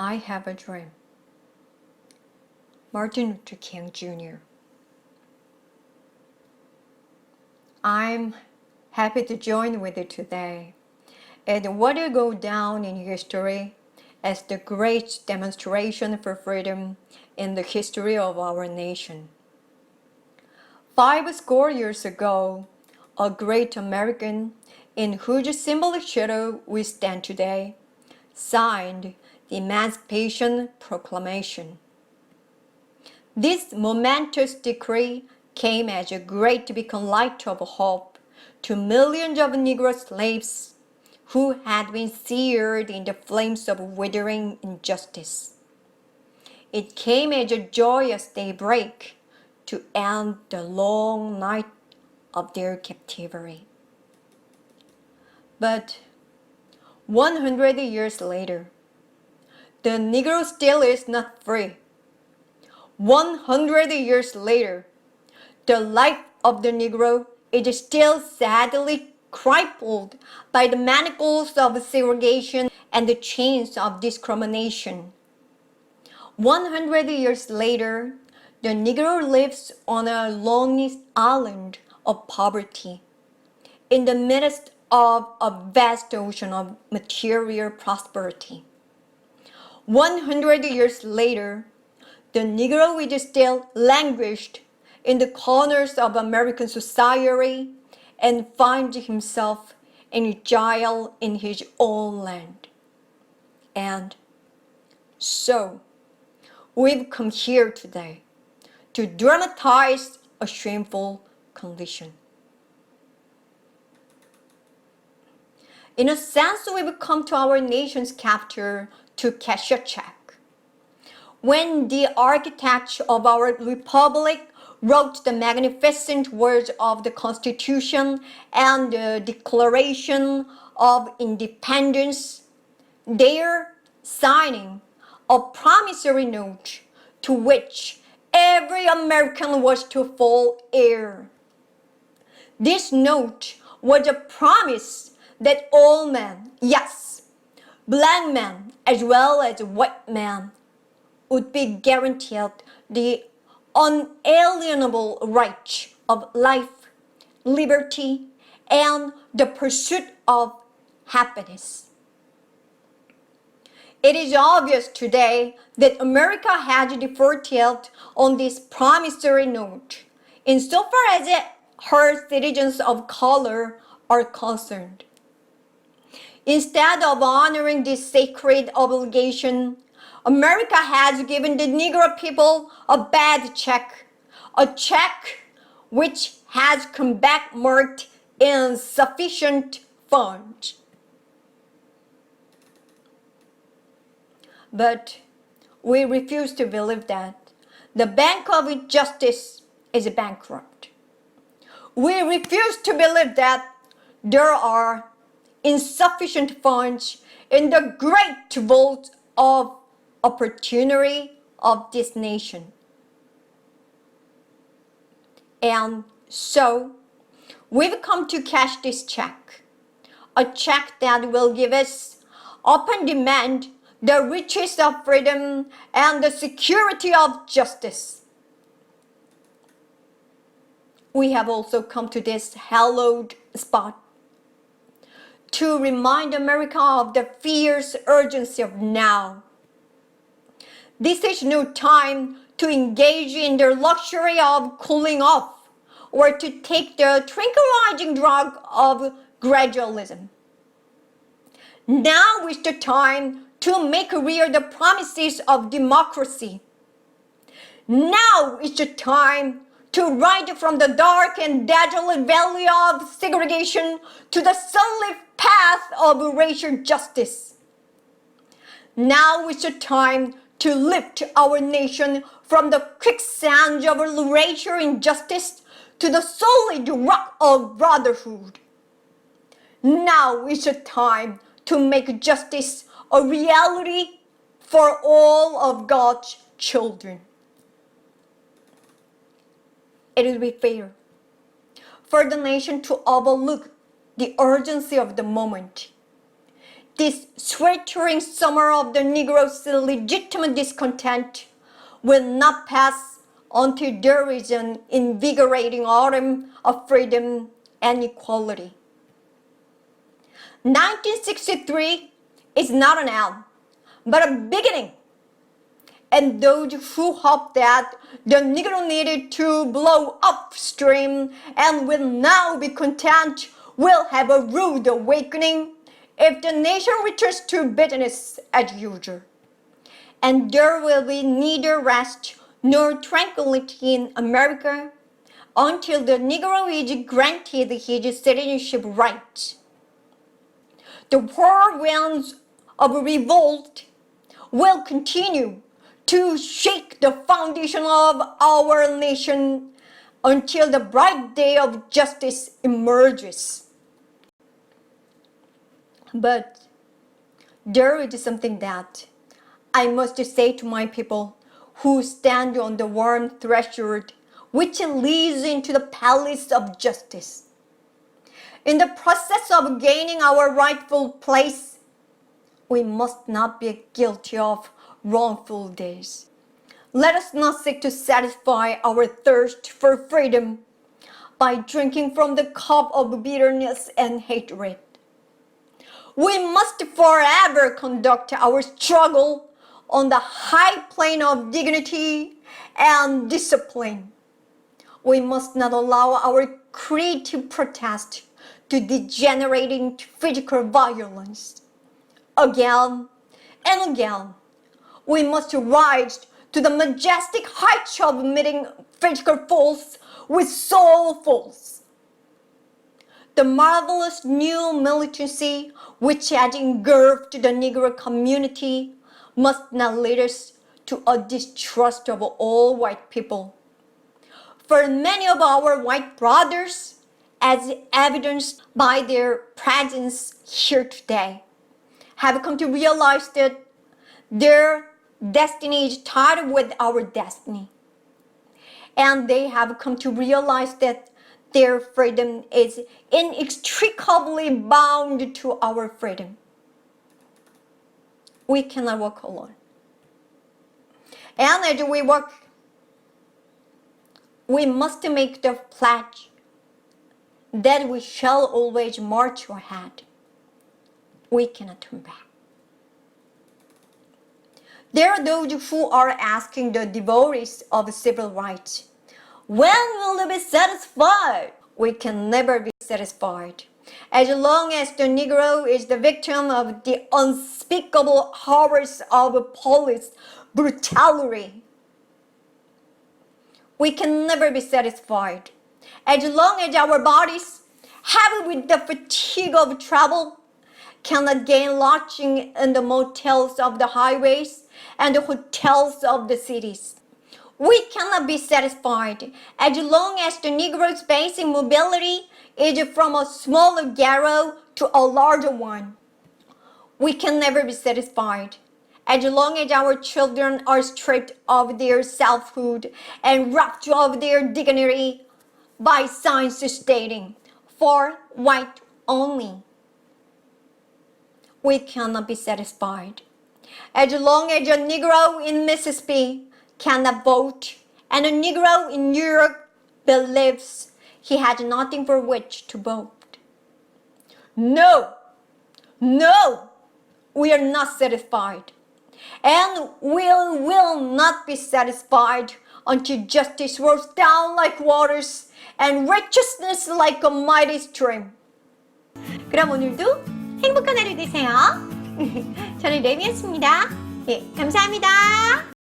I have a dream. Martin Luther King Jr. I'm happy to join with you today at what will go down in history as the great demonstration for freedom in the history of our nation. 50 years ago, a great American in whose symbolic shadow we stand today signed the Emancipation Proclamation. This momentous decree came as a great beacon light of hope to millions of Negro slaves who had been seared in the flames of withering injustice. It came as a joyous daybreak to end the long night of their captivity. But 100 years later, the Negro still is not free. 100 years later, the life of the Negro is still sadly crippled by the manacles of segregation and the chains of discrimination. 100 years later, the Negro lives on a lonely island of poverty in the midst of a vast ocean of material prosperity. 100 years later, the Negro is still languished in the corners of American society and finds himself in jail in his own land. And so, we've come here today to dramatize a shameful condition. In a sense, we've come to our nation's capital to cash a check. When the architect of our republic wrote the magnificent words of the Constitution and the Declaration of Independence, they're signing a promissory note to which every American was to fall heir. This note was a promise that all men, yes, black men as well as white men, would be guaranteed the unalienable right of life, liberty, and the pursuit of happiness. It is obvious today that America has defaulted on this promissory note insofar as her citizens of color are concerned. Instead of honoring this sacred obligation, America has given the Negro people a bad check, a check which has come back marked insufficient funds. But we refuse to believe that the Bank of Justice is bankrupt. We refuse to believe that there are insufficient funds in the great vault of opportunity of this nation. And so, we've come to cash this check, a check that will give us, upon demand, the riches of freedom and the security of justice. We have also come to this hallowed spot to remind America of the fierce urgency of now. This is no time to engage in the luxury of cooling off or to take the tranquilizing drug of gradualism. Now is the time to make real the promises of democracy. Now is the time to ride from the dark and desolate valley of segregation to the sunlit path of racial justice. Now is the time to lift our nation from the quicksand of racial injustice to the solid rock of brotherhood. Now is the time to make justice a reality for all of God's children. It would be fair for the nation to overlook the urgency of the moment this sweltering summer of the Negro's legitimate discontent will not pass until there is an invigorating autumn of freedom and equality. 1963 is not an end, but a beginning. And those who hope that the Negro needed to blow upstream and will now be content will have a rude awakening if the nation returns to business as usual. And there will be neither rest nor tranquility in America until the Negro is granted his citizenship rights. The whirlwinds of revolt will continue to shake the foundation of our nation until the bright day of justice emerges. But there is something that I must say to my people who stand on the warm threshold which leads into the palace of justice. In the process of gaining our rightful place, we must not be guilty of wrongful deeds. Let us not seek to satisfy our thirst for freedom by drinking from the cup of bitterness and hatred. We must forever conduct our struggle on the high plane of dignity and discipline. We must not allow our creative protest to degenerate into physical violence. Again and again, we must rise to the majestic heights of meeting physical force with soul force. The marvelous new militancy which has engulfed the Negro community must not lead us to a distrust of all white people. For many of our white brothers, as evidenced by their presence here today, have come to realize that their destiny is tied with our destiny. And they have come to realize that their freedom is inextricably bound to our freedom. We cannot walk alone. And as we walk, we must make the pledge that we shall always march ahead. We cannot turn back. There are those who are asking the devotees of civil rights, when will they be satisfied? We can never be satisfied. As long as the Negro is the victim of the unspeakable horrors of police brutality, we can never be satisfied. As long as our bodies, heavy with the fatigue of travel, cannot gain lodging in the motels of the highways and the hotels of the cities, we cannot be satisfied as long as the Negro's basic mobility is from a smaller ghetto to a larger one. We can never be satisfied as long as our children are stripped of their selfhood and robbed of their dignity by signs stating, for white only. We cannot be satisfied as long as a Negro in Mississippi cannot vote and a Negro in New York believes he has nothing for which to vote. No, we are not satisfied. And we will not be satisfied until justice rolls down like waters and righteousness like a mighty stream. 그럼 오늘도 행복한 하루 되세요. 저는 레미였습니다. 예, 감사합니다.